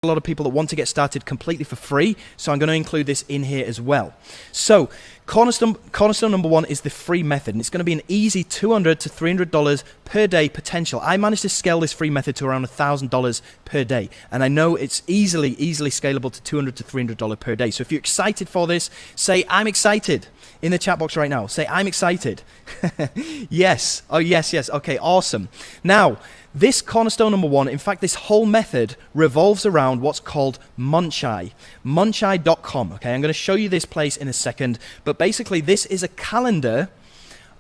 a lot of people that want to get started completely for free, so I'm going to include this in here as well. So cornerstone number one is the free method, and it's going to be an easy $200 to $300 per day potential. I managed to scale this free method to around $1,000 per day, and I know it's easily scalable to $200 to $300 per day. So if you're excited for this, say I'm excited in the chat box right now. Say I'm excited. Yes. Oh yes. Okay, awesome. Now, this cornerstone number one, in fact, this whole method revolves around what's called Munchai, munchai.com. Okay, I'm going to show you this place in a second, but basically this is a calendar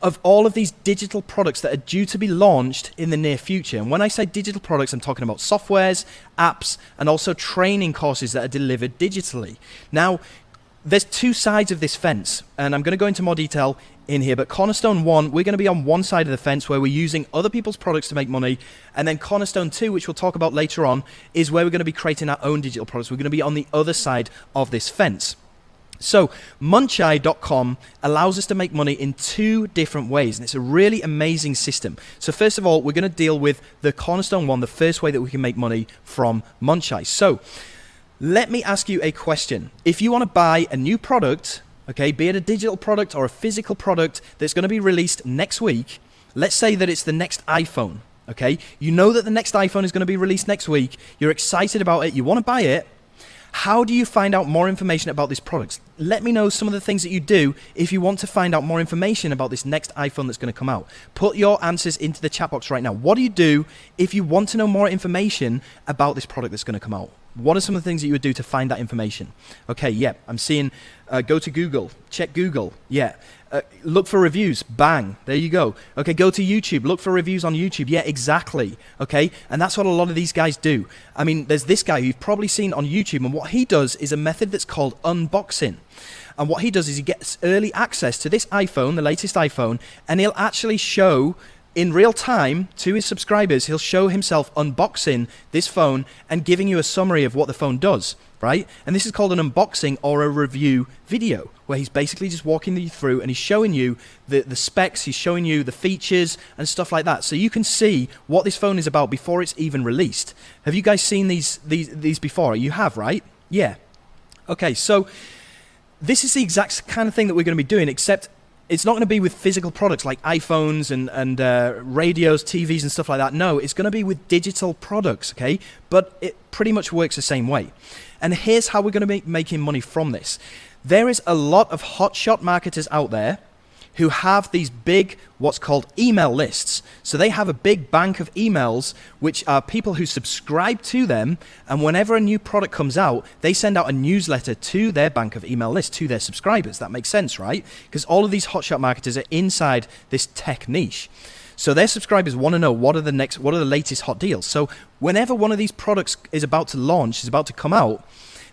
of all of these digital products that are due to be launched in the near future. And when I say digital products, I'm talking about softwares, apps, and also training courses that are delivered digitally. Now, there's two sides of this fence, and I'm going to go into more detail in here, but Cornerstone 1, we're going to be on one side of the fence where we're using other people's products to make money, and then Cornerstone 2, which we'll talk about later on, is where we're going to be creating our own digital products. We're going to be on the other side of this fence. So munchai.com allows us to make money in two different ways, and it's a really amazing system. So first of all, we're going to deal with the Cornerstone 1, the first way that we can make money from Munchai. So let me ask you a question. If you want to buy a new product, okay, be it a digital product or a physical product that's going to be released next week, let's say that it's the next iPhone, okay? You know that the next iPhone is going to be released next week, you're excited about it, you want to buy it. How do you find out more information about this product? Let me know some of the things that you do if you want to find out more information about this next iPhone that's going to come out. Put your answers into the chat box right now. What do you do if you want to know more information about this product that's going to come out? What are some of the things that you would do to find that information? Okay, yeah, I'm seeing go to Google, check Google, yeah. Look for reviews, bang, there you go. Okay, go to YouTube, look for reviews on YouTube, yeah, exactly, okay? And that's what a lot of these guys do. I mean, there's this guy who you've probably seen on YouTube, and what he does is a method that's called unboxing. And what he does is he gets early access to this iPhone, the latest iPhone, and he'll actually show in real time to his subscribers, he'll show himself unboxing this phone and giving you a summary of what the phone does, right? And this is called an unboxing or a review video, where he's basically just walking you through and he's showing you the specs, he's showing you the features and stuff like that. So you can see what this phone is about before it's even released. Have you guys seen these before? You have, right? Yeah. Okay, so this is the exact kind of thing that we're going to be doing, except it's not going to be with physical products like iPhones and radios, TVs and stuff like that. No, it's going to be with digital products, okay? But it pretty much works the same way. And here's how we're going to be making money from this. There is a lot of hotshot marketers out there who have these big, what's called email lists. So they have a big bank of emails, which are people who subscribe to them, and whenever a new product comes out, they send out a newsletter to their bank of email list, to their subscribers. That makes sense, right? Because all of these hotshot marketers are inside this tech niche. So their subscribers want to know what are the latest hot deals. So whenever one of these products is about to launch, is about to come out,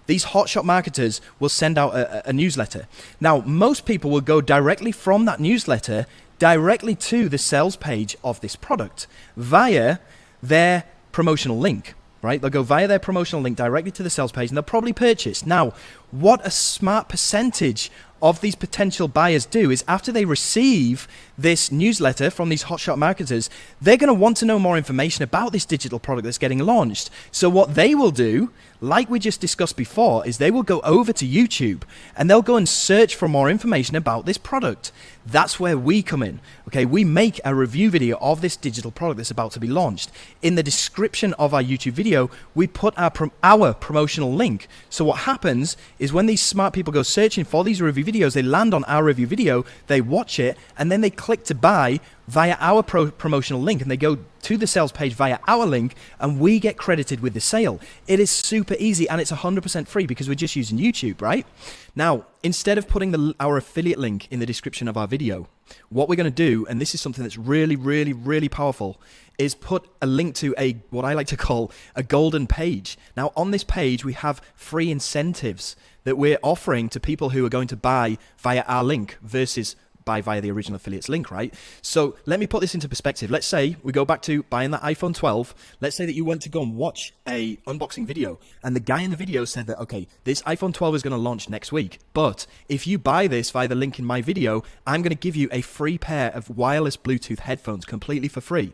these hotshot marketers will send out a newsletter. Now, most people will go directly from that newsletter directly to the sales page of this product via their promotional link, right? They'll go via their promotional link directly to the sales page and they'll probably purchase. Now, what a smart percentage of these potential buyers do is after they receive this newsletter from these hotshot marketers, they're going to want to know more information about this digital product that's getting launched. So what they will do, like we just discussed before, is they will go over to YouTube and they'll go and search for more information about this product. That's where we come in. Okay, we make a review video of this digital product that's about to be launched. In the description of our YouTube video, we put our promotional link. So what happens is when these smart people go searching for these review videos, they land on our review video, they watch it, and then they click to buy via our promotional link, and they go to the sales page via our link, and we get credited with the sale. It is super easy, and it's 100% free because we're just using YouTube, right? Now, instead of putting our affiliate link in the description of our video, what we're going to do, and this is something that's really, really, really powerful, is put a link to what I like to call a golden page. Now, on this page, we have free incentives that we're offering to people who are going to buy via our link versus buy via the original affiliate's link, right? So let me put this into perspective. Let's say we go back to buying that iPhone 12. Let's say that you went to go and watch a unboxing video, and the guy in the video said that, okay, this iPhone 12 is going to launch next week, but if you buy this via the link in my video, I'm going to give you a free pair of wireless Bluetooth headphones completely for free.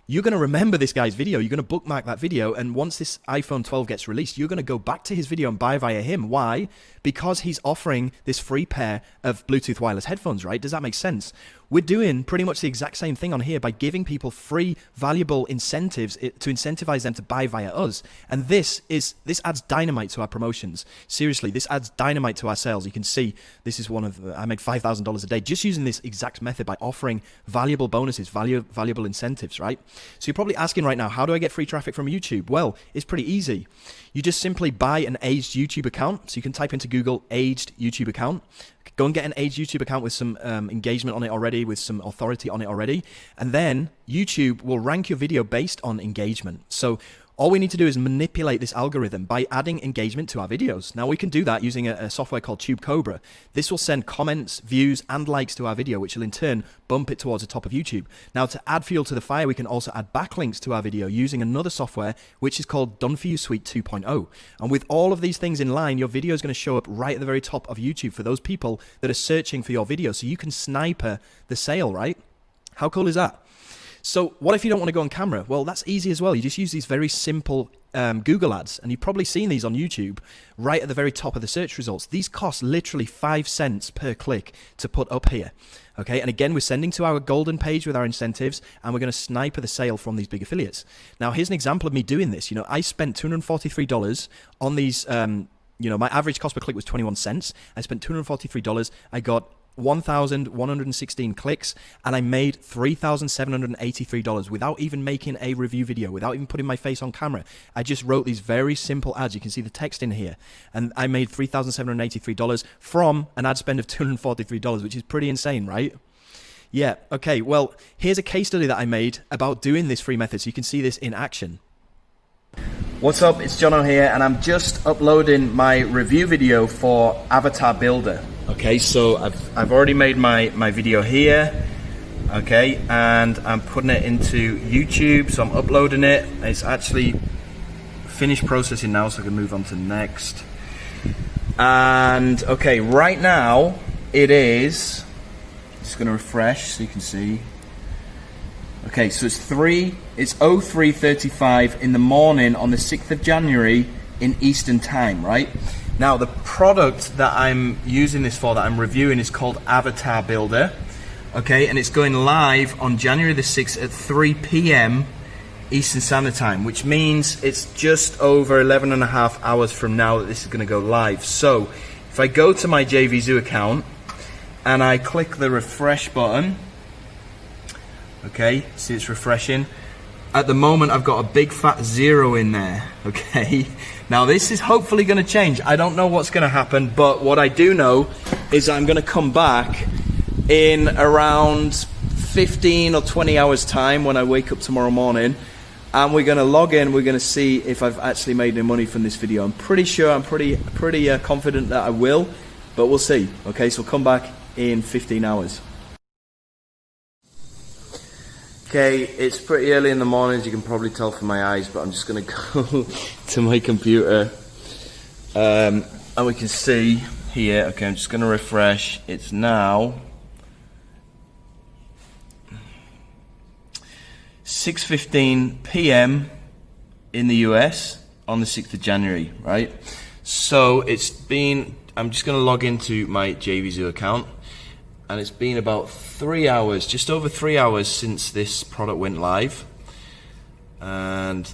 you're going to remember this guy's video. You're going to bookmark that video. And once this iPhone 12 gets released, you're going to go back to his video and buy via him. Why? Because he's offering this free pair of Bluetooth wireless headphones, right? Does that make sense? We're doing pretty much the exact same thing on here by giving people free, valuable incentives to incentivize them to buy via us. And this adds dynamite to our promotions. Seriously, this adds dynamite to our sales. You can see this is I made $5,000 a day just using this exact method by offering valuable bonuses, valuable incentives, right? So you're probably asking right now, how do I get free traffic from YouTube? Well, it's pretty easy. You just simply buy an aged YouTube account. So you can type into Google aged YouTube account. Go and get an aged YouTube account with some engagement on it already, with some authority on it already. And then YouTube will rank your video based on engagement. So all we need to do is manipulate this algorithm by adding engagement to our videos. Now we can do that using a software called TubeCobra. This will send comments, views, and likes to our video, which will in turn bump it towards the top of YouTube. Now to add fuel to the fire, we can also add backlinks to our video using another software, which is called Done For You Suite 2.0. And with all of these things in line, your video is going to show up right at the very top of YouTube for those people that are searching for your video. So you can sniper the sale, right? How cool is that? So what if you don't want to go on camera? Well, that's easy as well. You just use these very simple Google ads, and you've probably seen these on YouTube right at the very top of the search results. These cost literally 5 cents per click to put up here. Okay, and again, we're sending to our golden page with our incentives, and we're going to sniper the sale from these big affiliates. Now, here's an example of me doing this. You know, I spent $243 on these. You know, my average cost per click was 21 cents. I spent $243. I got 1,116 clicks, and I made $3,783 without even making a review video, without even putting my face on camera. I just wrote these very simple ads. You can see the text in here, and I made $3,783 from an ad spend of $243, which is pretty insane, right? Yeah, okay, well, here's a case study that I made about doing this free method, so you can see this in action. What's up, it's Jono here, and I'm just uploading my review video for Avatar Builder. Okay, so I've already made my video here, okay, and I'm putting it into YouTube, so I'm uploading it. It's actually finished processing now, so I can move on to next. And okay, right now it is, just gonna refresh so you can see. Okay, so it's 03:35 in the morning on the 6th of January in Eastern time, right? Now, the product that I'm using this for, that I'm reviewing, is called Avatar Builder, okay? And it's going live on January the 6th at 3 p.m. Eastern Standard Time, which means it's just over 11 and a half hours from now that this is gonna go live. So, if I go to my JVZoo account and I click the refresh button, okay, see it's refreshing. At the moment, I've got a big fat 0 in there, okay? Now, this is hopefully going to change. I don't know what's going to happen, but what I do know is I'm going to come back in around 15 or 20 hours time when I wake up tomorrow morning, and we're going to log in. We're going to see if I've actually made any money from this video. I'm pretty sure, I'm pretty confident that I will, but we'll see. Okay, so we'll come back in 15 hours. Okay, it's pretty early in the morning, as you can probably tell from my eyes, but I'm just going to go to my computer, and we can see here, okay, I'm just going to refresh. It's now 6:15 p.m. in the US on the 6th of January, right? So it's been, I'm just going to log into my JVZoo account, and it's been about 3 hours, just over 3 hours since this product went live. And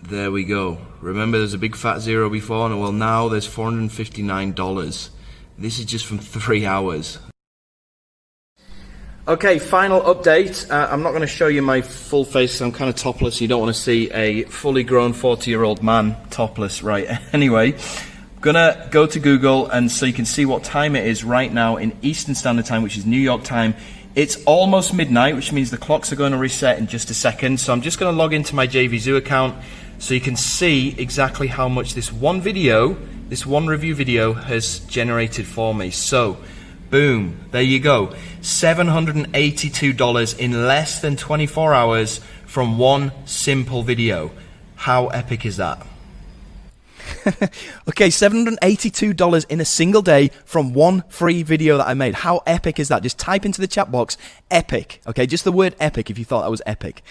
there we go. Remember, there's a big fat 0 before, and well, now there's $459. This is just from 3 hours. Okay, final update. I'm not going to show you my full face, I'm kind of topless. You don't want to see a fully grown 40-year-old man topless, right? Anyway, gonna go to Google, and so you can see what time it is right now in Eastern Standard Time, which is New York time. It's almost midnight, which means the clocks are going to reset in just a second. So I'm just going to log into my JVZoo account so you can see exactly how much this one video, this one review video, has generated for me. So boom, there you go, $782 in less than 24 hours from one simple video. How epic is that? Okay, $782 in a single day from one free video that I made. How epic is that? Just type into the chat box, epic. Okay, just the word epic if you thought that was epic.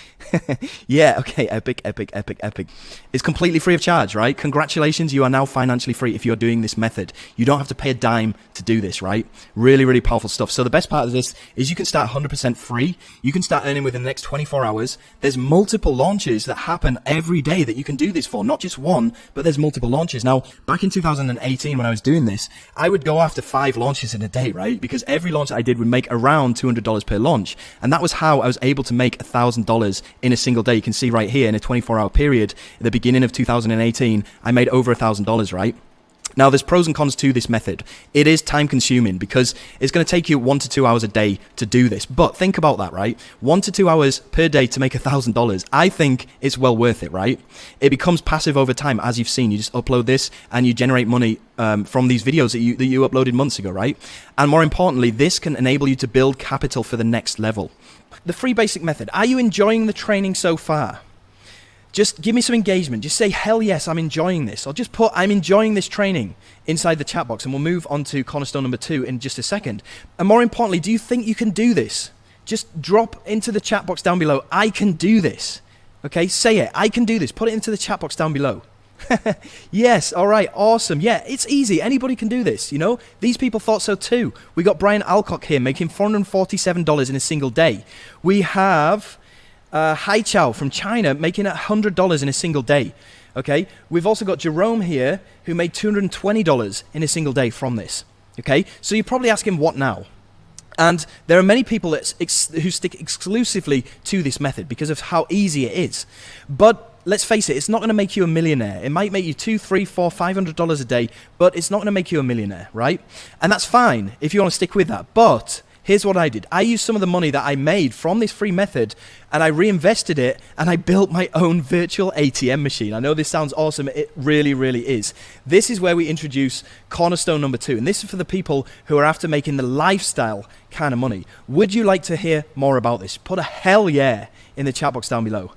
Yeah, okay, epic, epic, epic, epic. It's completely free of charge, right? Congratulations, you are now financially free if you're doing this method. You don't have to pay a dime to do this, right? Really, really powerful stuff. So the best part of this is you can start 100% free. You can start earning within the next 24 hours. There's multiple launches that happen every day that you can do this for. Not just one, but there's multiple launches. Now, back in 2018 when I was doing this, I would go after 5 launches in a day, right? Because every launch I did would make around $200 per launch. And that was how I was able to make $1,000 in a single day. You can see right here in a 24-hour period, at the beginning of 2018, I made over $1,000, right? Now, there's pros and cons to this method. It is time consuming because it's going to take you 1 to 2 hours a day to do this. But think about that, right? 1 to 2 hours per day to make $1,000. I think it's well worth it, right? It becomes passive over time, as you've seen. You just upload this and you generate money from these videos that you uploaded months ago, right? And more importantly, this can enable you to build capital for the next level. The free basic method. Are you enjoying the training so far? Just give me some engagement. Just say, hell yes, I'm enjoying this. Or just put, I'm enjoying this training inside the chat box. And we'll move on to cornerstone number 2 in just a second. And more importantly, do you think you can do this? Just drop into the chat box down below, I can do this. Okay, say it, I can do this. Put it into the chat box down below. Yes, all right, awesome. Yeah, it's easy. Anybody can do this, you know? These people thought so too. We got Brian Alcock here making $447 in a single day. We have... Hai Chow from China making $100 in a single day. Okay, we've also got Jerome here who made $220 in a single day from this. Okay, so you're probably asking what now? And there are many people who stick exclusively to this method because of how easy it is. But let's face it, it's not going to make you a millionaire. It might make you $200, $300, $400, $500 a day, but it's not going to make you a millionaire, right? And that's fine if you want to stick with that. But here's what I did. I used some of the money that I made from this free method and I reinvested it and I built my own virtual ATM machine. I know this sounds awesome. It really, really is. This is where we introduce cornerstone number 2. And this is for the people who are after making the lifestyle kind of money. Would you like to hear more about this? Put a hell yeah in the chat box down below.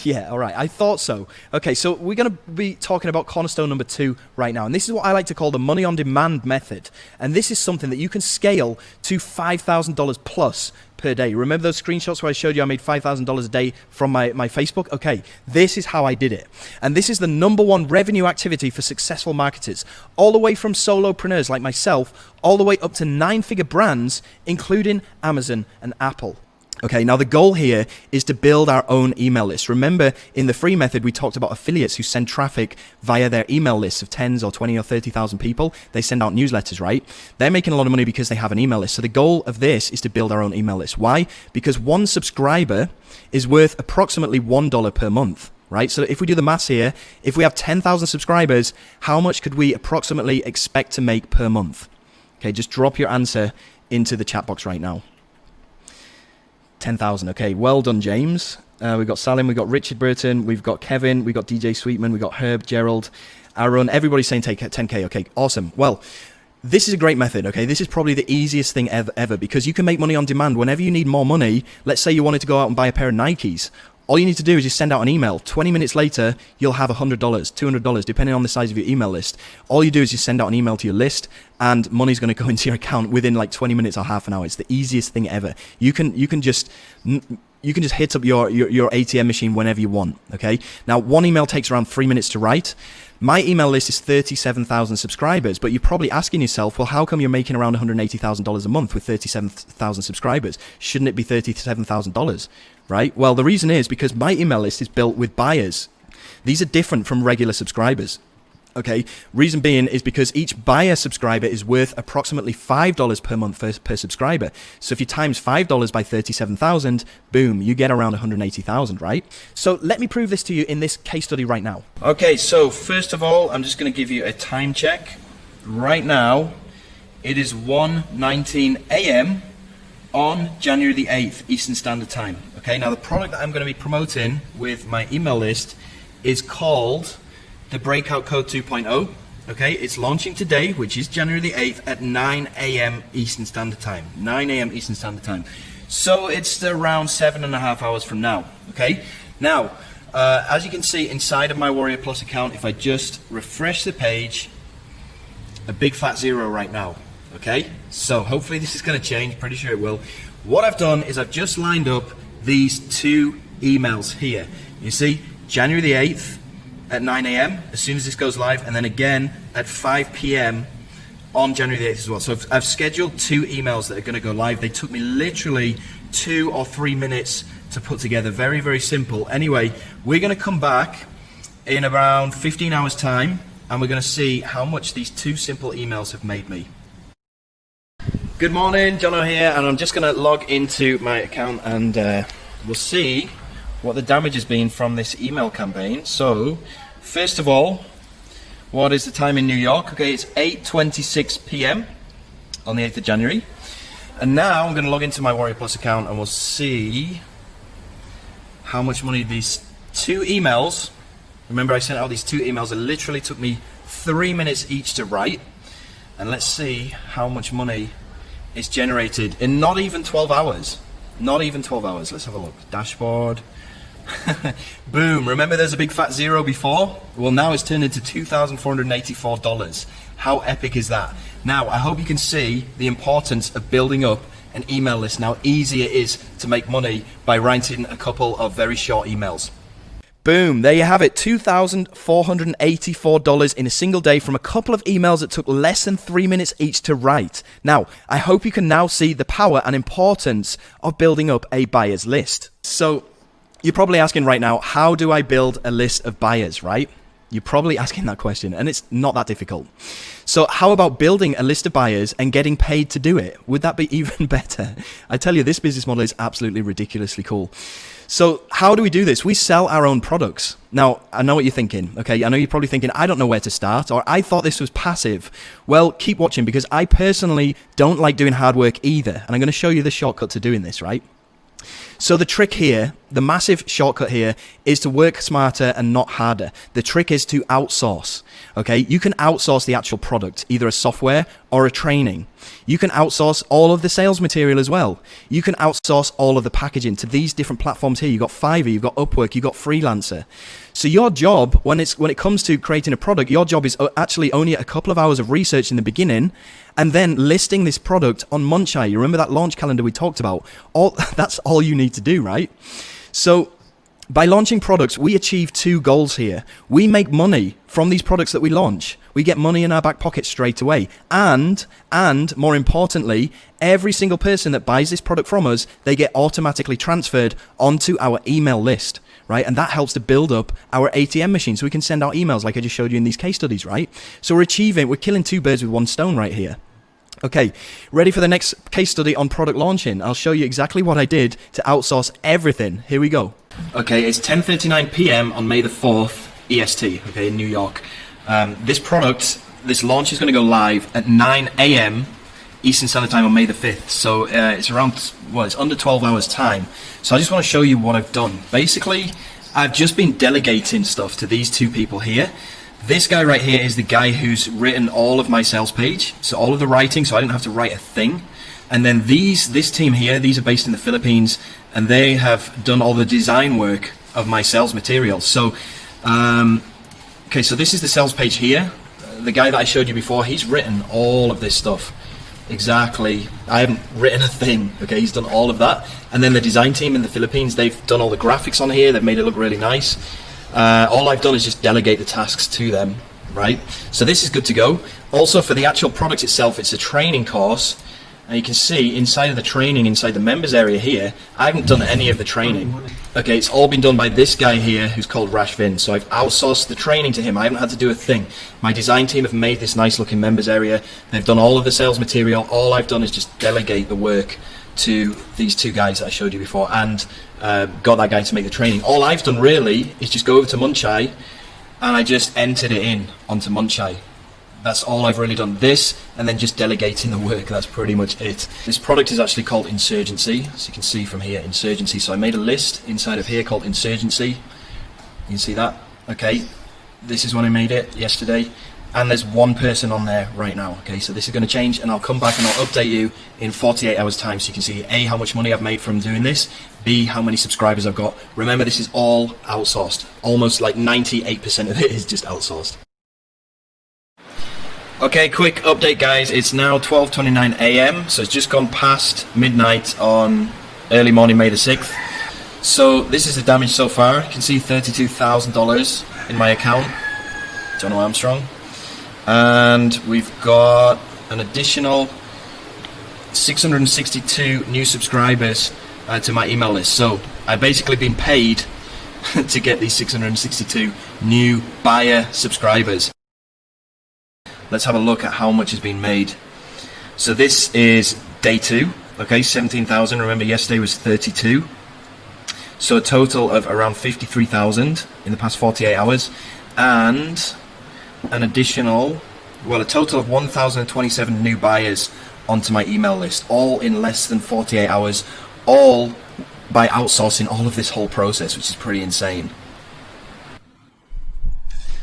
Yeah, all right, I thought so. Okay, so we're going to be talking about cornerstone number 2 right now. And this is what I like to call the money on demand method. And this is something that you can scale to $5,000 plus per day. Remember those screenshots where I showed you I made $5,000 a day from my Facebook? Okay, this is how I did it. And this is the #1 revenue activity for successful marketers, all the way from solopreneurs like myself, all the way up to 9-figure brands, including Amazon and Apple. Okay, now the goal here is to build our own email list. Remember, in the free method, we talked about affiliates who send traffic via their email lists of 10s or 20 or 30,000 people. They send out newsletters, right? They're making a lot of money because they have an email list. So the goal of this is to build our own email list. Why? Because one subscriber is worth approximately $1 per month, right? So if we do the maths here, if we have 10,000 subscribers, how much could we approximately expect to make per month? Okay, just drop your answer into the chat box right now. 10,000. Okay, well done, James. We've got Salim, we've got Richard Burton, we've got Kevin, we've got DJ Sweetman, we've got Herb, Gerald, Aaron. Everybody's saying take 10K. Okay, awesome. Well, this is a great method, okay? This is probably the easiest thing ever because you can make money on demand. Whenever you need more money, let's say you wanted to go out and buy a pair of Nikes. All you need to do is just send out an email. 20 minutes later, you'll have $100, $200, depending on the size of your email list. All you do is just send out an email to your list, and money's going to go into your account within like 20 minutes or half an hour. It's the easiest thing ever. You can just hit up your ATM machine whenever you want. Okay. Now, one email takes around 3 minutes to write. My email list is 37,000 subscribers, but you're probably asking yourself, well, how come you're making around $180,000 a month with 37,000 subscribers? Shouldn't it be $37,000? Right? Well, the reason is because my email list is built with buyers. These are different from regular subscribers. Okay, reason being is because each buyer subscriber is worth approximately $5 per month per subscriber. So if you times $5 by 37,000, boom, you get around 180,000, right? So let me prove this to you in this case study right now. Okay, so first of all, I'm just going to give you a time check. Right now, it is 1:19 a.m. on January the 8th, Eastern Standard Time. Okay, now the product that I'm going to be promoting with my email list is called the Breakout Code 2.0. Okay, it's launching today, which is January the 8th at 9 a.m. Eastern Standard Time. 9 a.m. Eastern Standard Time. So it's around 7.5 hours from now. Okay, now As you can see inside of my Warrior Plus account, if I just refresh the page, a big fat 0 right now. Okay, so hopefully this is going to change, pretty sure it will. What I've done is I've just lined up these 2 emails here. You see, January the 8th at 9 AM, as soon as this goes live, and then again at 5 PM on January the 8th as well. So I've scheduled 2 emails that are going to go live. They took me literally 2 or 3 minutes to put together. Very, very simple. Anyway, we're going to come back in around 15 hours time, and we're going to see how much these 2 simple emails have made me. Good morning, Jono here, and I'm just going to log into my account and we'll see what the damage has been from this email campaign. So, first of all, what is the time in New York? Okay, it's 8:26 PM on the 8th of January. And now I'm going to log into my Warrior Plus account and we'll see how much money these 2 emails, remember I sent out these 2 emails that literally took me 3 minutes each to write, and let's see how much money is generated in not even 12 hours. Not even 12 hours. Let's have a look. Dashboard. Boom. Remember there's a big fat 0 before? Well, now it's turned into $2,484. How epic is that? Now, I hope you can see the importance of building up an email list and how easy it is to make money by writing a couple of very short emails. Boom, there you have it, $2,484 in a single day from a couple of emails that took less than 3 minutes each to write. Now, I hope you can now see the power and importance of building up a buyer's list. So, you're probably asking right now, how do I build a list of buyers, right? You're probably asking that question, and it's not that difficult. So how about building a list of buyers and getting paid to do it? Would that be even better? I tell you, this business model is absolutely ridiculously cool. So how do we do this? We sell our own products. Now, I know what you're thinking, okay? I know you're probably thinking, I don't know where to start, or I thought this was passive. Well, keep watching, because I personally don't like doing hard work either, and I'm going to show you the shortcut to doing this, right? So the trick here, the massive shortcut here, is to work smarter and not harder. The trick is to outsource, okay? You can outsource the actual product, either a software or a training. You can outsource all of the sales material as well. You can outsource all of the packaging to these different platforms here. You've got Fiverr, you've got Upwork, you've got Freelancer. So your job, when it comes to creating a product, your job is actually only a couple of hours of research in the beginning, and then listing this product on Munchai. You remember that launch calendar we talked about? That's all you need to do, right? So by launching products, we achieve 2 goals here. We make money from these products that we launch. We get money in our back pocket straight away. And more importantly, every single person that buys this product from us, they get automatically transferred onto our email list, right? And that helps to build up our ATM machine so we can send out emails like I just showed you in these case studies, right? So we're killing 2 birds with 1 stone right here. Okay, ready for the next case study on product launching? I'll show you exactly what I did to outsource everything. Here we go. Okay, it's 10:39 PM on May the 4th, EST, okay, in New York. This launch is going to go live at 9 AM Eastern Standard Time on May the 5th. So it's around, well, it's under 12 hours time. So I just want to show you what I've done. Basically, I've just been delegating stuff to these 2 people here. This guy right here is the guy who's written all of my sales page, so all of the writing, so I didn't have to write a thing. And then this team here, these are based in the Philippines, and they have done all the design work of my sales materials. So, okay, so this is the sales page here. The guy that I showed you before, he's written all of this stuff. Exactly. I haven't written a thing, okay, he's done all of that. And then the design team in the Philippines, they've done all the graphics on here, they've made it look really nice. All I've done is just delegate the tasks to them, right? So this is good to go. Also, for the actual product itself, it's a training course, and you can see inside of the training, inside the members area here, I haven't done any of the training. Okay, it's all been done by this guy here who's called Rashvin, so I've outsourced the training to him. I haven't had to do a thing. My design team have made this nice looking members area. They've done all of the sales material. All I've done is just delegate the work to these 2 guys that I showed you before, and got that guy to make the training. All I've done really is just go over to Munchai, and I just entered it in onto Munchai. That's all I've really done. This, and then just delegating the work. That's pretty much it. This product is actually called Insurgency, as you can see from here, Insurgency. So I made a list inside of here called Insurgency. You can see that. Okay, this is when I made it yesterday. and there's one person on there right now. Okay, so this is going to change, and I'll come back and I'll update you in 48 hours time, so you can see A, how much money I've made from doing this, B, how many subscribers I've got. Remember, this is all outsourced. Almost like 98% of it is just outsourced. Okay, quick update guys, it's now 12:29 AM, so it's just gone past midnight on early morning May the 6th. So this is the damage so far. You can see $32,000 in my account, Jono Armstrong. And we've got an additional 662 new subscribers to my email list. So I've basically been paid to get these 662 new buyer subscribers. Let's have a look at how much has been made. So this is day 2, okay, 17,000. Remember yesterday was 32. So a total of around 53,000 in the past 48 hours, and an additional, well, a total of 1,027 new buyers onto my email list, all in less than 48 hours, all by outsourcing all of this whole process, which is pretty insane.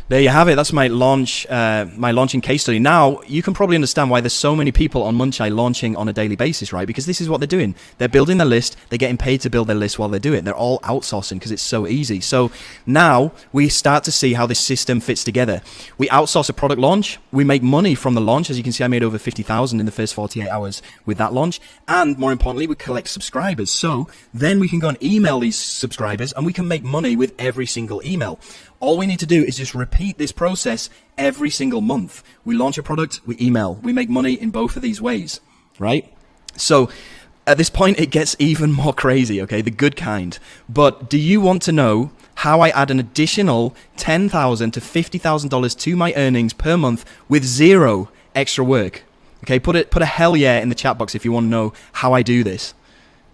There you have it. That's my launching case study. Now, you can probably understand why there's so many people on Munchai launching on a daily basis, right? Because this is what they're doing. They're building their list. They're getting paid to build their list while they do it. They're all outsourcing because it's so easy. So now we start to see how this system fits together. We outsource a product launch. We make money from the launch. As you can see, I made over 50,000 in the first 48 hours with that launch. And more importantly, we collect subscribers. So then we can go and email these subscribers, and we can make money with every single email. All we need to do is just repeat this process every single month. We launch a product, we email. We make money in both of these ways, right? So at this point, it gets even more crazy, okay? The good kind. But do you want to know how I add an additional $10,000 to $50,000 to my earnings per month with zero extra work? Okay, put a hell yeah in the chat box if you want to know how I do this.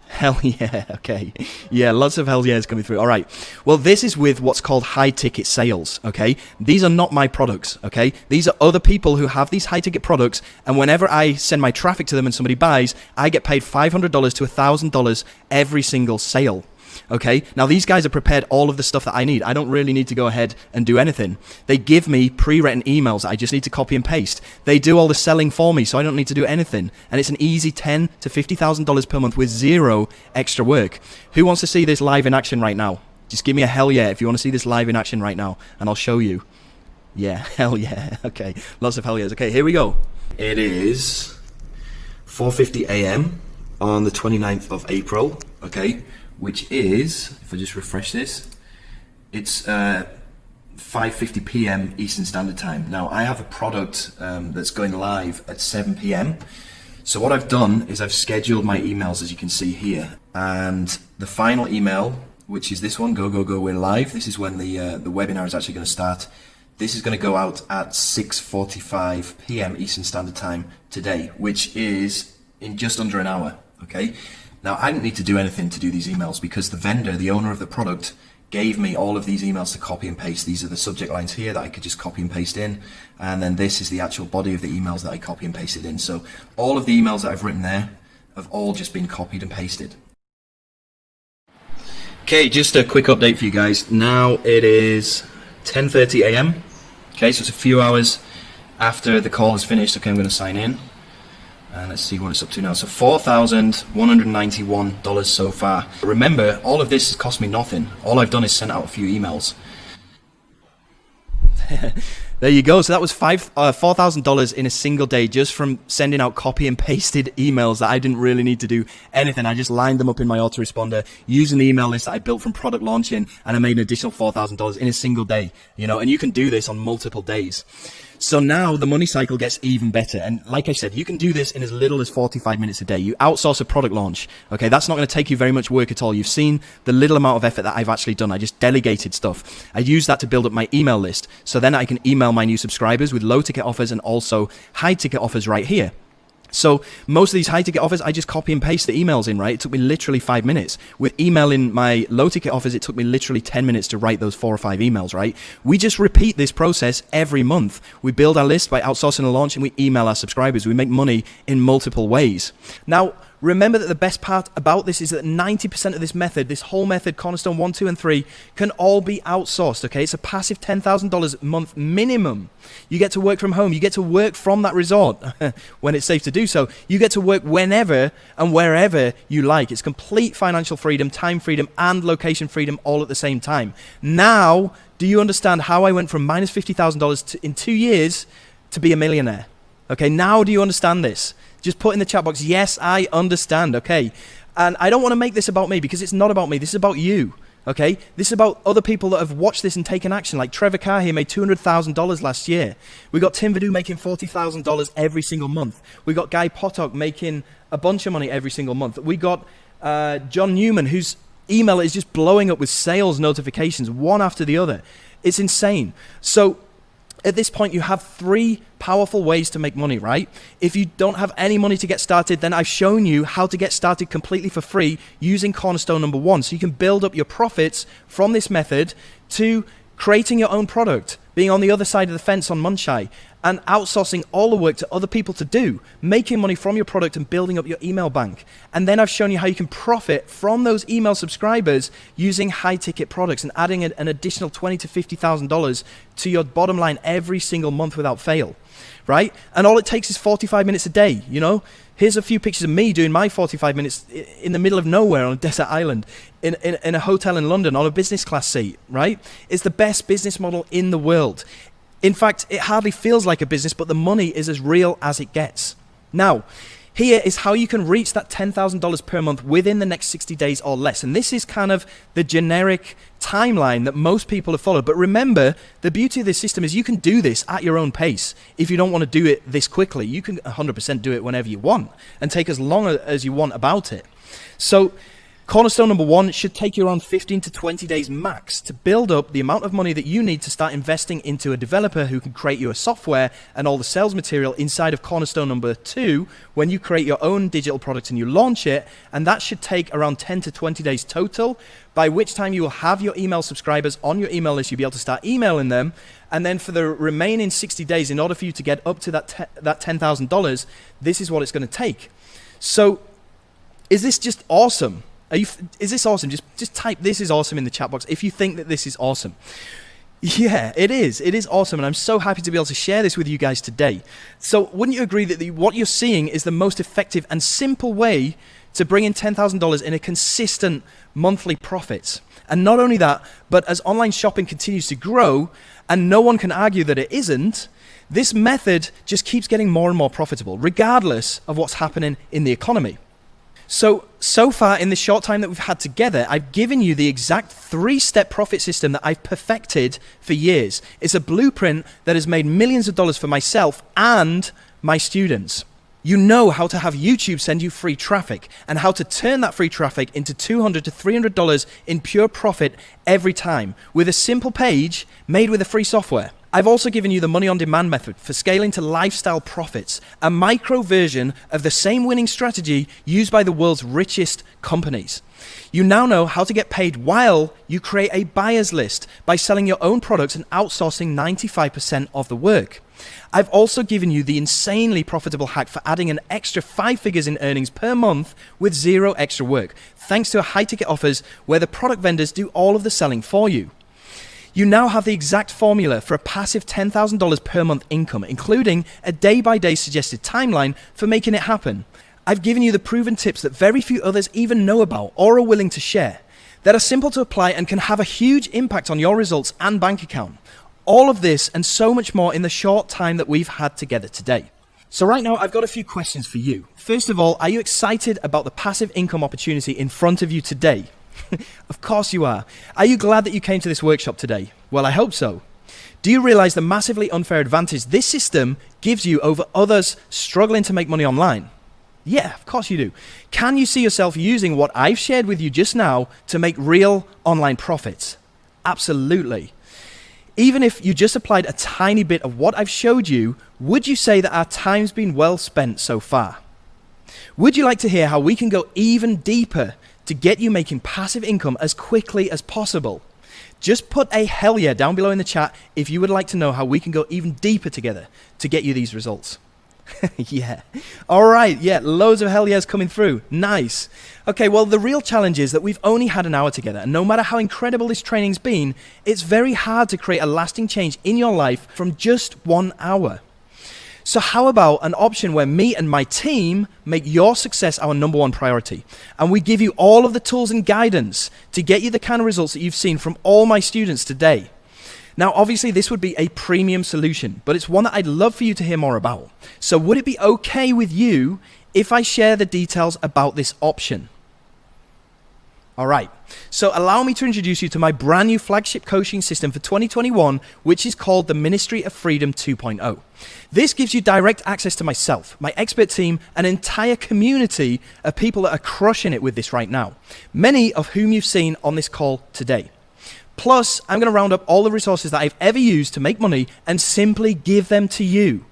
Hell yeah, okay. Yeah, lots of hell yeahs coming through. All right. Well, this is with what's called high ticket sales, okay? These are not my products, okay? These are other people who have these high ticket products, and whenever I send my traffic to them and somebody buys, I get paid $500 to $1,000 every single sale. Okay, now these guys have prepared all of the stuff that I need. I don't really need to go ahead and do anything. They give me pre-written emails that I just need to copy and paste. They do all the selling for me, so I don't need to do anything. And it's an easy $10,000 to $50,000 per month with zero extra work. Who wants to see this live in action right now? Just give me a hell yeah if you want to see this live in action right now, and I'll show you. Yeah, hell yeah. Okay, lots of hell yeahs. Okay, here we go. It is 4:50 AM on the 29th of April, okay? Which is, if I just refresh this, it's 5:50 PM Eastern Standard Time. Now, I have a product that's going live at 7 PM. So what I've done is I've scheduled my emails, as you can see here. And the final email, which is this one, go, go, go, we're live. This is when the webinar is actually going to start. This is going to go out at 6:45 PM Eastern Standard Time today, which is in just under an hour, okay? Now, I didn't need to do anything to do these emails because the vendor, the owner of the product, gave me all of these emails to copy and paste. These are the subject lines here that I could just copy and paste in. And then this is the actual body of the emails that I copy and pasted in. So all of the emails that I've written there have all just been copied and pasted. Okay, just a quick update for you guys. Now it is 10:30 AM. Okay, so it's a few hours after the call is finished. Okay, I'm going to sign in. And let's see what it's up to now. So $4,191 so far. Remember, all of this has cost me nothing. All I've done is sent out a few emails. There you go. So that was $4,000 in a single day just from sending out copy and pasted emails that I didn't really need to do anything. I just lined them up in my autoresponder using the email list that I built from product launching, and I made an additional $4,000 in a single day. You know, and you can do this on multiple days. So now the money cycle gets even better. And like I said, you can do this in as little as 45 minutes a day. You outsource a product launch. Okay, that's not going to take you very much work at all. You've seen the little amount of effort that I've actually done. I just delegated stuff. I use that to build up my email list. So then I can email my new subscribers with low ticket offers and also high ticket offers right here. So most of these high ticket offers, I just copy and paste the emails in, right? It took me literally 5 minutes. With emailing my low ticket offers, it took me literally 10 minutes to write those 4 or 5 emails, right? We just repeat this process every month. We build our list by outsourcing a launch and we email our subscribers. We make money in multiple ways. Now, remember that the best part about this is that 90% of this method, this whole method, Cornerstone 1, 2, and 3, can all be outsourced, okay? It's a passive $10,000 a month minimum. You get to work from home. You get to work from that resort when it's safe to do so. You get to work whenever and wherever you like. It's complete financial freedom, time freedom, and location freedom all at the same time. Now, do you understand how I went from minus $50,000 in 2 years to be a millionaire? Okay, now do you understand this? Just put in the chat box, yes, I understand, okay? And I don't want to make this about me because it's not about me. This is about you, okay? This is about other people that have watched this and taken action. Like Trevor Carr here made $200,000 last year. We got Tim Vadou making $40,000 every single month. We got Guy Potok making a bunch of money every single month. We got John Newman, whose email is just blowing up with sales notifications, one after the other. It's insane. So at this point, you have 3 powerful ways to make money, right? If you don't have any money to get started, then I've shown you how to get started completely for free using Cornerstone number 1. So you can build up your profits from this method to creating your own product, being on the other side of the fence on Munchai, and outsourcing all the work to other people to do, making money from your product and building up your email bank. And then I've shown you how you can profit from those email subscribers using high-ticket products and adding an additional $20,000 to $50,000 to your bottom line every single month without fail, right? And all it takes is 45 minutes a day, you know? Here's a few pictures of me doing my 45 minutes in the middle of nowhere on a desert island, in a hotel in London on a business class seat, right? It's the best business model in the world. In fact, it hardly feels like a business, but the money is as real as it gets. Now, here is how you can reach that $10,000 per month within the next 60 days or less. And this is kind of the generic timeline that most people have followed. But remember, the beauty of this system is you can do this at your own pace. If you don't want to do it this quickly, you can 100% do it whenever you want and take as long as you want about it. So Cornerstone number 1 should take you around 15 to 20 days max to build up the amount of money that you need to start investing into a developer who can create you a software and all the sales material inside of Cornerstone number 2 when you create your own digital product and you launch it. And that should take around 10 to 20 days total, by which time you will have your email subscribers on your email list. You'll be able to start emailing them. And then for the remaining 60 days, in order for you to get up to that $10,000, this is what it's going to take. So is this just awesome? Is this awesome? Just type "this is awesome" in the chat box if you think that this is awesome. Yeah, it is. It is awesome, and I'm so happy to be able to share this with you guys today. So wouldn't you agree that what you're seeing is the most effective and simple way to bring in $10,000 in a consistent monthly profit? And not only that, but as online shopping continues to grow, and no one can argue that it isn't, this method just keeps getting more and more profitable, regardless of what's happening in the economy. So far in the short time that we've had together, I've given you the exact 3-step profit system that I've perfected for years. It's a blueprint that has made millions of dollars for myself and my students. You know how to have YouTube send you free traffic and how to turn that free traffic into $200 to $300 in pure profit every time with a simple page made with a free software. I've also given you the money on demand method for scaling to lifestyle profits, a micro version of the same winning strategy used by the world's richest companies. You now know how to get paid while you create a buyer's list by selling your own products and outsourcing 95% of the work. I've also given you the insanely profitable hack for adding an extra 5 figures in earnings per month with 0 extra work, thanks to high ticket offers where the product vendors do all of the selling for you. You now have the exact formula for a passive $10,000 per month income, including a day-by-day suggested timeline for making it happen. I've given you the proven tips that very few others even know about or are willing to share, that are simple to apply and can have a huge impact on your results and bank account. All of this and so much more in the short time that we've had together today. So right now, I've got a few questions for you. First of all, are you excited about the passive income opportunity in front of you today? Of course you are. Are you glad that you came to this workshop today? Well, I hope so. Do you realize the massively unfair advantage this system gives you over others struggling to make money online? Yeah, of course you do. Can you see yourself using what I've shared with you just now to make real online profits? Absolutely. Even if you just applied a tiny bit of what I've showed you, would you say that our time's been well spent so far? Would you like to hear how we can go even deeper to get you making passive income as quickly as possible? Just put a hell yeah down below in the chat if you would like to know how we can go even deeper together to get you these results. Yeah. All right. Yeah. Loads of hell yeahs coming through. Nice. Okay. Well, the real challenge is that we've only had an hour together. And no matter how incredible this training's been, it's very hard to create a lasting change in your life from just 1 hour. So how about an option where me and my team make your success our number one priority? And we give you all of the tools and guidance to get you the kind of results that you've seen from all my students today. Now, obviously, this would be a premium solution, but it's one that I'd love for you to hear more about. So would it be okay with you if I share the details about this option? All right. So allow me to introduce you to my brand new flagship coaching system for 2021, which is called the Ministry of Freedom 2.0. This gives you direct access to myself, my expert team, an entire community of people that are crushing it with this right now, many of whom you've seen on this call today. Plus, I'm going to round up all the resources that I've ever used to make money and simply give them to you.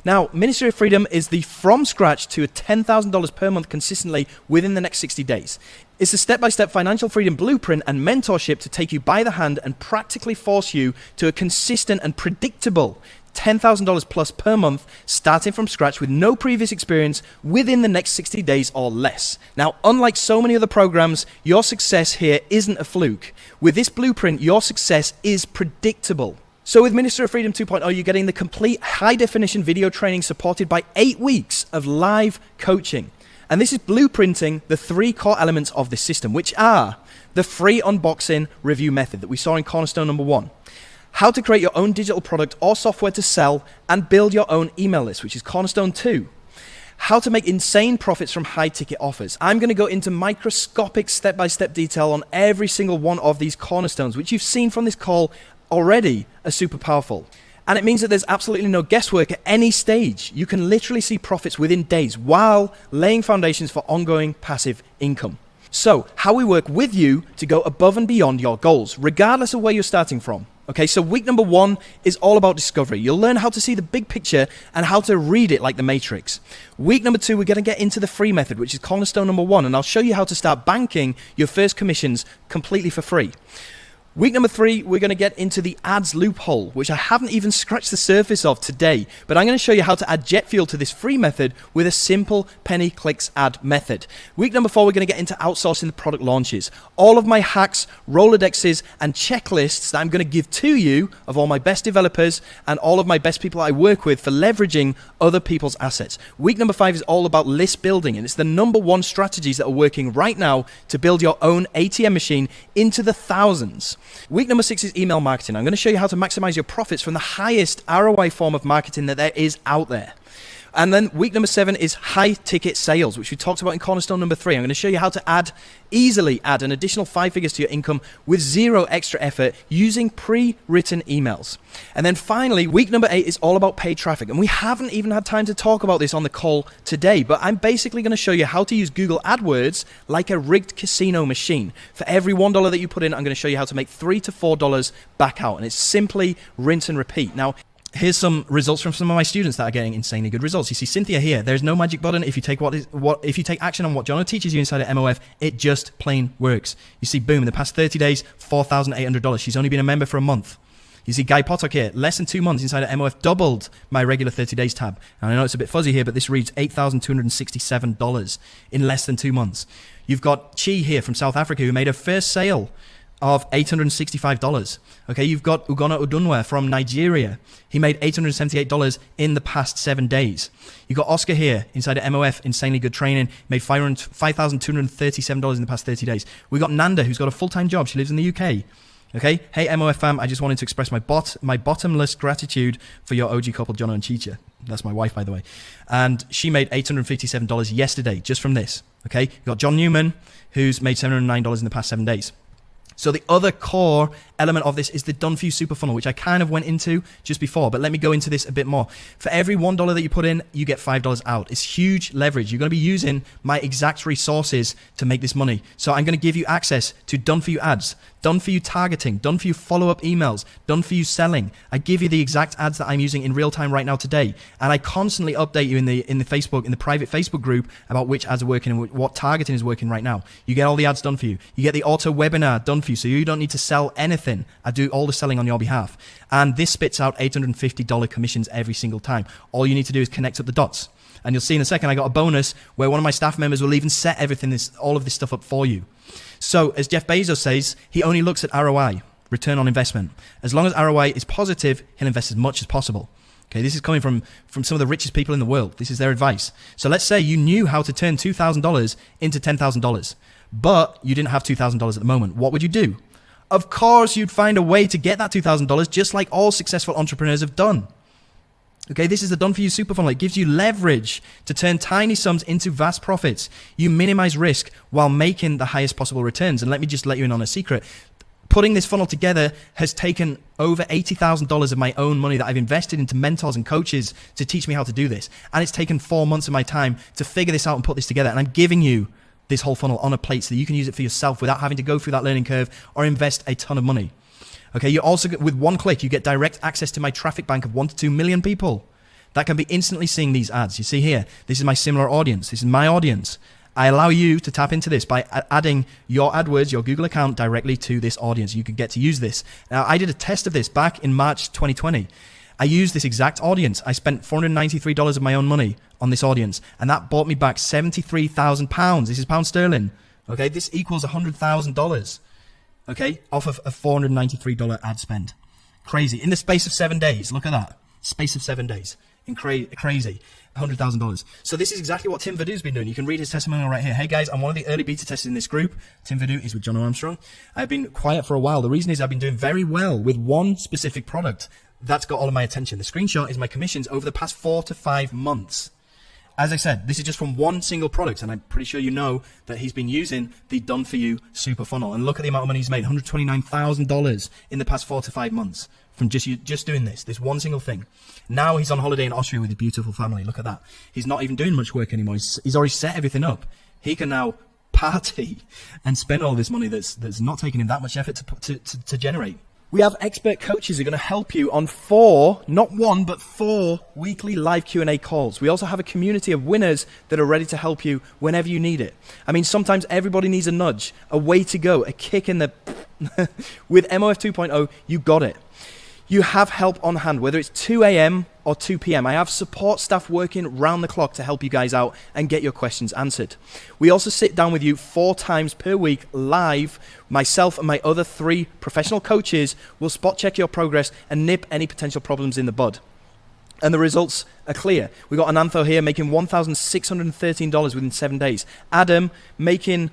Now, Ministry of Freedom is the from scratch to a $10,000 per month consistently within the next 60 days. It's a step-by-step financial freedom blueprint and mentorship to take you by the hand and practically force you to a consistent and predictable $10,000 plus per month, starting from scratch with no previous experience within the next 60 days or less. Now, unlike so many other programs, your success here isn't a fluke. With this blueprint, your success is predictable. So with Minister of Freedom 2.0, you're getting the complete high-definition video training supported by 8 weeks of live coaching. And this is blueprinting the 3 core elements of this system, which are the free unboxing review method that we saw in Cornerstone number 1, how to create your own digital product or software to sell and build your own email list, which is Cornerstone 2, how to make insane profits from high-ticket offers. I'm going to go into microscopic step-by-step detail on every single one of these cornerstones, which you've seen from this call already are super powerful. And it means that there's absolutely no guesswork at any stage. You can literally see profits within days while laying foundations for ongoing passive income. So, how we work with you to go above and beyond your goals, regardless of where you're starting from. Okay, so week number 1 is all about discovery. You'll learn how to see the big picture and how to read it like the Matrix. Week number 2, we're going to get into the free method, which is Cornerstone number 1, and I'll show you how to start banking your first commissions completely for free. Week number 3, we're going to get into the ads loophole, which I haven't even scratched the surface of today, but I'm going to show you how to add jet fuel to this free method with a simple penny clicks ad method. Week number 4, we're going to get into outsourcing the product launches. All of my hacks, Rolodexes, and checklists that I'm going to give to you of all my best developers and all of my best people I work with for leveraging other people's assets. Week number 5 is all about list building, and it's the number 1 strategies that are working right now to build your own ATM machine into the thousands. Week number 6 is email marketing. I'm going to show you how to maximize your profits from the highest ROI form of marketing that there is out there. And then week number 7 is high ticket sales, which we talked about in Cornerstone number 3. I'm going to show you how to easily add an additional 5 figures to your income with 0 extra effort using pre-written emails. And then finally, week number 8 is all about paid traffic. And we haven't even had time to talk about this on the call today, but I'm basically going to show you how to use Google AdWords like a rigged casino machine. For every $1 that you put in, I'm going to show you how to make $3 to $4 back out. And it's simply rinse and repeat. Now, here's some results from some of my students that are getting insanely good results. You see Cynthia here. There's no magic button. If you take if you take action on what Jono teaches you inside of MOF, it just plain works. You see, boom, in the past 30 days, $4,800. She's only been a member for a month. You see Guy Potok here, less than 2 months inside of MOF, doubled my regular 30 days tab. And I know it's a bit fuzzy here, but this reads $8,267 in less than 2 months. You've got Chi here from South Africa who made her first sale of $865. Okay, you've got Ugonna Udunwa from Nigeria. He made $878 in the past 7 days. You've got Oscar here inside of MOF, insanely good training, made $5,237 in the past 30 days. We've got Nanda, who's got a full-time job. She lives in the UK. Okay, hey MOF fam, I just wanted to express my bottomless gratitude for your OG couple, Jono and Chicha. That's my wife, by the way. And she made $857 yesterday just from this. Okay, you've got John Newman, who's made $709 in the past 7 days. So the other core element of this is the done for you super funnel, which I kind of went into just before, but let me go into this a bit more. For every $1 that you put in, you get $5 out. It's huge leverage. You're going to be using my exact resources to make this money. So I'm going to give you access to done for you ads, done for you targeting, done for you follow-up emails, done for you selling. I give you the exact ads that I'm using in real time right now today. And I constantly update you in the private Facebook group about which ads are working and what targeting is working right now. You get all the ads done for you. You get the auto webinar done for you, so you don't need to sell anything. I do all the selling on your behalf. And this spits out $850 commissions every single time. All you need to do is connect up the dots. And you'll see in a second, I got a bonus where one of my staff members will even set all of this stuff up for you. So as Jeff Bezos says, he only looks at ROI, return on investment. As long as ROI is positive, he'll invest as much as possible. Okay, this is coming from some of the richest people in the world. This is their advice. So let's say you knew how to turn $2,000 into $10,000, but you didn't have $2,000 at the moment. What would you do? Of course, you'd find a way to get that $2,000, just like all successful entrepreneurs have done. Okay, this is the done for you super funnel. It gives you leverage to turn tiny sums into vast profits. You minimize risk while making the highest possible returns. And let me just let you in on a secret. Putting this funnel together has taken over $80,000 of my own money that I've invested into mentors and coaches to teach me how to do this. And it's taken 4 months of my time to figure this out and put this together. And I'm giving you this whole funnel on a plate so that you can use it for yourself without having to go through that learning curve or invest a ton of money. Okay, you also, with one click, you get direct access to my traffic bank of 1 to 2 million people that can be instantly seeing these ads. You see here, this is my similar audience. This is my audience. I allow you to tap into this by adding your AdWords, your Google account directly to this audience. You can get to use this. Now, I did a test of this back in March 2020. I used this exact audience. I spent $493 of my own money on this audience, and that bought me back £73,000. This is pound sterling. Okay, this equals $100,000. Okay, off of a $493 ad spend. Crazy. In the space of 7 days, look at that. Space of 7 days. Crazy. $100,000. So this is exactly what Tim Verdou's been doing. You can read his testimonial right here. Hey guys, I'm one of the early beta testers in this group. Tim Verdou is with Jono Armstrong. I've been quiet for a while. The reason is I've been doing very well with one specific product. That's got all of my attention. The screenshot is my commissions over the past 4 to 5 months. As I said, this is just from one single product, and I'm pretty sure you know that he's been using the Done For You Super Funnel. And look at the amount of money he's made, $129,000 in the past 4 to 5 months from just doing this one single thing. Now he's on holiday in Austria with his beautiful family. Look at that. He's not even doing much work anymore. He's already set everything up. He can now party and spend all this money that's not taking him that much effort to generate. We have expert coaches who are going to help you on 4, not 1, but 4 weekly live Q&A calls. We also have a community of winners that are ready to help you whenever you need it. I mean, sometimes everybody needs a nudge, a way to go, a kick in the... With MOF 2.0, you got it. You have help on hand, whether it's 2 a.m. or 2 p.m. I have support staff working round the clock to help you guys out and get your questions answered. We also sit down with you 4 times per week live. Myself and my other 3 professional coaches will spot check your progress and nip any potential problems in the bud. And the results are clear. We got Anantho here making $1,613 within 7 days. Adam making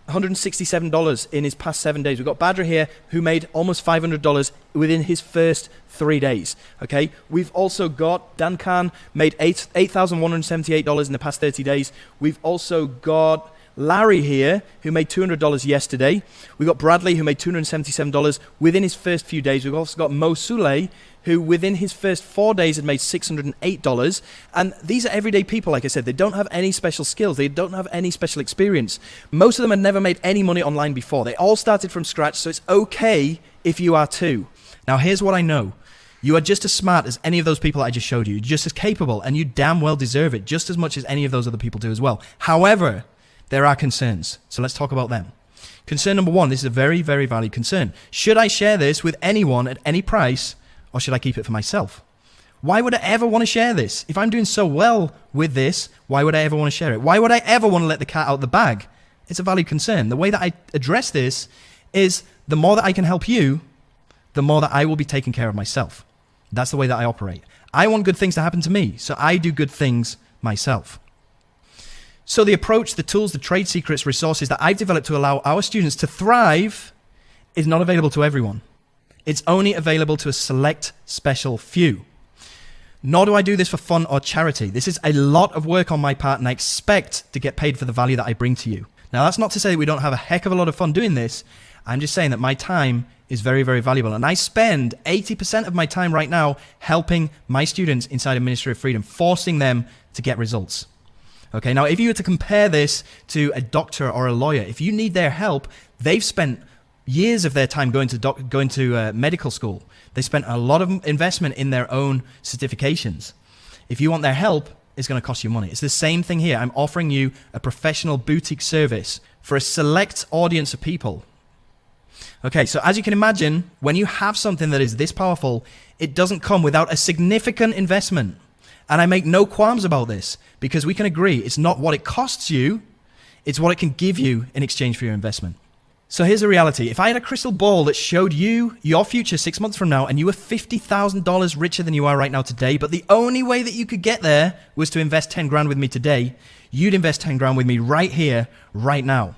$167 in his past 7 days. We've got Badra here who made almost $500 within his first 3 days. Okay, we've also got Dan Khan made $8,178 in the past 30 days. We've also got Larry here who made $200 yesterday. We've got Bradley who made $277 within his first few days. We've also got Mo Souley who within his first 4 days had made $608. And these are everyday people, like I said. They don't have any special skills. They don't have any special experience. Most of them had never made any money online before. They all started from scratch, so it's okay if you are too. Now, here's what I know. You are just as smart as any of those people I just showed you. You're just as capable, and you damn well deserve it just as much as any of those other people do as well. However, there are concerns, so let's talk about them. Concern number 1, this is a very, very valid concern. Should I share this with anyone at any price, or should I keep it for myself? Why would I ever want to share this? If I'm doing so well with this, why would I ever want to share it? Why would I ever want to let the cat out of the bag? It's a valid concern. The way that I address this is the more that I can help you, the more that I will be taking care of myself. That's the way that I operate. I want good things to happen to me, so I do good things myself. So the approach, the tools, the trade secrets, resources that I've developed to allow our students to thrive is not available to everyone. It's only available to a select, special few. Nor do I do this for fun or charity. This is a lot of work on my part, and I expect to get paid for the value that I bring to you. Now, that's not to say that we don't have a heck of a lot of fun doing this. I'm just saying that my time is very, very valuable. And I spend 80% of my time right now helping my students inside of Ministry of Freedom, forcing them to get results. Okay, now if you were to compare this to a doctor or a lawyer, if you need their help, they've spent years of their time going to medical school. They spent a lot of investment in their own certifications. If you want their help, it's going to cost you money. It's the same thing here. I'm offering you a professional boutique service for a select audience of people. Okay, so as you can imagine, when you have something that is this powerful, it doesn't come without a significant investment. And I make no qualms about this, because we can agree it's not what it costs you, it's what it can give you in exchange for your investment. So here's the reality. If I had a crystal ball that showed you your future 6 months from now and you were $50,000 richer than you are right now today, but the only way that you could get there was to invest 10 grand with me today, you'd invest 10 grand with me right here, right now.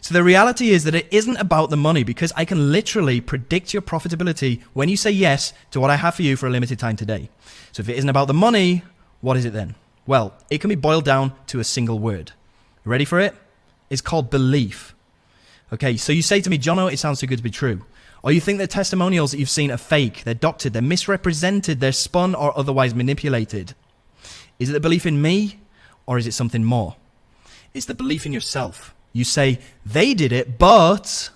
So the reality is that it isn't about the money, because I can literally predict your profitability when you say yes to what I have for you for a limited time today. So if it isn't about the money, what is it then? Well, it can be boiled down to a single word. You ready for it? It's called belief. Okay, so you say to me, Jono, it sounds too good to be true. Or you think the testimonials that you've seen are fake, they're doctored, they're misrepresented, they're spun or otherwise manipulated. Is it the belief in me, or is it something more? It's the belief in yourself. You say, they did it, but,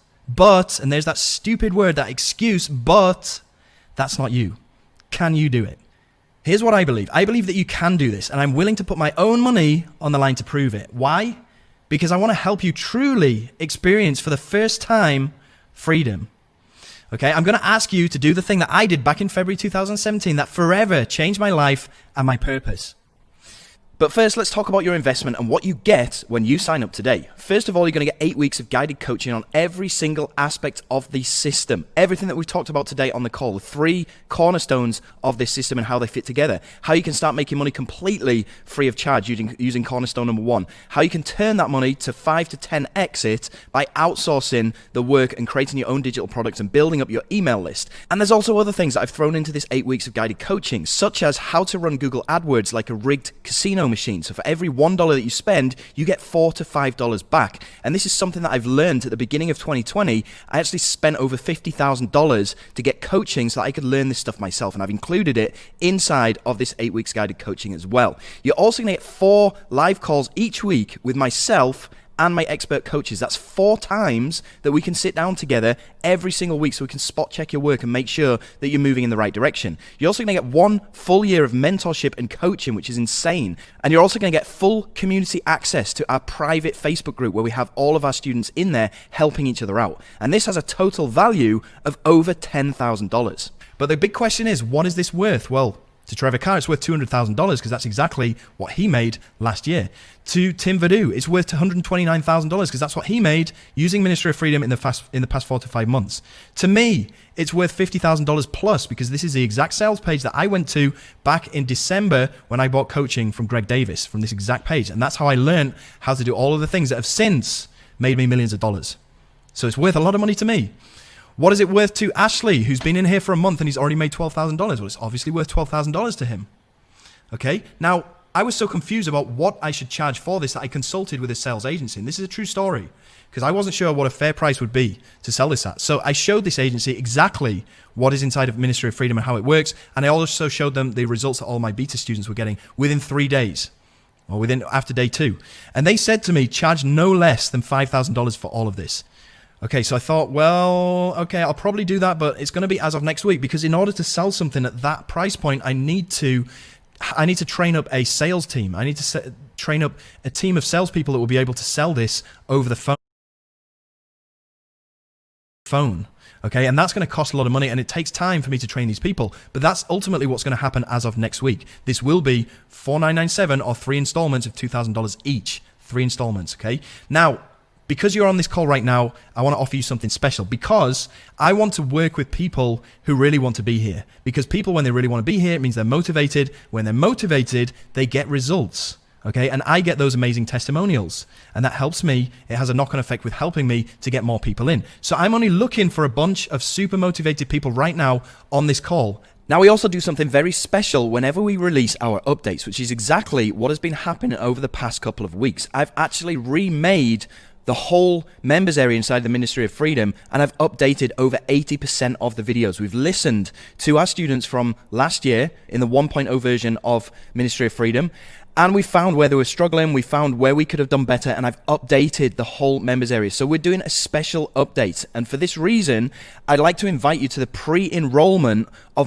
and there's that stupid word, that excuse, but that's not you. Can you do it? Here's what I believe. I believe that you can do this, and I'm willing to put my own money on the line to prove it. Why? Because I want to help you truly experience for the first time freedom. Okay, I'm going to ask you to do the thing that I did back in February 2017 that forever changed my life and my purpose. But first, let's talk about your investment and what you get when you sign up today. First of all, you're going to get 8 weeks of guided coaching on every single aspect of the system. Everything that we've talked about today on the call, the 3 cornerstones of this system and how they fit together. How you can start making money completely free of charge using cornerstone number 1. How you can turn that money to 5 to 10 exit by outsourcing the work and creating your own digital products and building up your email list. And there's also other things that I've thrown into this 8 weeks of guided coaching, such as how to run Google AdWords like a rigged casino machine. So for every $1 that you spend, you get $4 to $5 back. And this is something that I've learned at the beginning of 2020. I actually spent over $50,000 to get coaching so that I could learn this stuff myself. And I've included it inside of this 8 weeks guided coaching as well. You're also going to get 4 live calls each week with myself and my expert coaches. That's 4 times that we can sit down together every single week so we can spot check your work and make sure that you're moving in the right direction. You're also going to get 1 full year of mentorship and coaching, which is insane. And you're also going to get full community access to our private Facebook group where we have all of our students in there helping each other out. And this has a total value of over $10,000. But the big question is, what is this worth? Well, to Trevor Carr, it's worth $200,000 because that's exactly what he made last year. To Tim Vadu, it's worth $129,000 because that's what he made using Ministry of Freedom in the past 4 to 5 months. To me, it's worth $50,000 plus because this is the exact sales page that I went to back in December when I bought coaching from Greg Davis from this exact page. And that's how I learned how to do all of the things that have since made me millions of dollars. So it's worth a lot of money to me. What is it worth to Ashley, who's been in here for a month and he's already made $12,000? Well, it's obviously worth $12,000 to him. Okay, now I was so confused about what I should charge for this that I consulted with a sales agency. And this is a true story because I wasn't sure what a fair price would be to sell this at. So I showed this agency exactly what is inside of Ministry of Freedom and how it works. And I also showed them the results that all my beta students were getting within 3 days or after day 2. And they said to me, charge no less than $5,000 for all of this. Okay, so I thought, well, okay, I'll probably do that, but it's going to be as of next week because in order to sell something at that price point, I need to train up a sales team. I need to train up a team of salespeople that will be able to sell this over the phone. Okay, and that's going to cost a lot of money, and it takes time for me to train these people. But that's ultimately what's going to happen as of next week. This will be $4,997 or 3 installments of $2,000 each. 3 installments. Okay, now, because you're on this call right now, I want to offer you something special because I want to work with people who really want to be here. Because people, when they really want to be here, it means they're motivated. When they're motivated, they get results. Okay, and I get those amazing testimonials. And that helps me. It has a knock-on effect with helping me to get more people in. So I'm only looking for a bunch of super motivated people right now on this call. Now, we also do something very special whenever we release our updates, which is exactly what has been happening over the past couple of weeks. I've actually remade the whole members area inside the Ministry of Freedom, and I've updated over 80% of the videos. We've listened to our students from last year in the 1.0 version of Ministry of Freedom, And we found where they were struggling, we found where we could have done better, and I've updated the whole members area. So we're doing a special update. And for this reason, I'd like to invite you to the pre-enrollment of